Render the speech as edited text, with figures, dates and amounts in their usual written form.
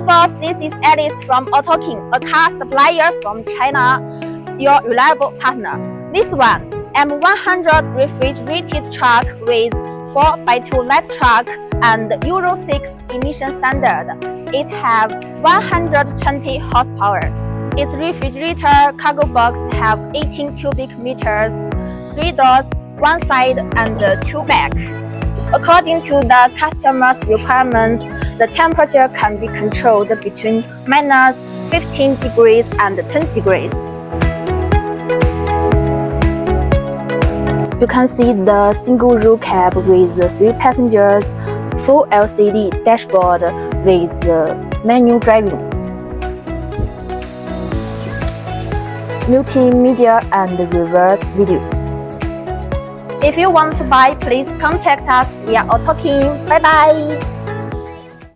boss, this is Alice from AutoKing, a car supplier from China, your reliable partner. This one, M100 refrigerated truck with 4x2 light truck and Euro 6 emission standard. It has 120 horsepower. Its refrigerator cargo box have 18 cubic meters, 3 doors, 1 side and 2 back. According to the customer's requirements, the temperature can be controlled between minus 15 degrees and 10 degrees. You can see the single row cab with 3 passengers, full LCD dashboard with manual driving, multimedia and reverse video. If you want to buy, please contact us via AutoKing. Bye bye!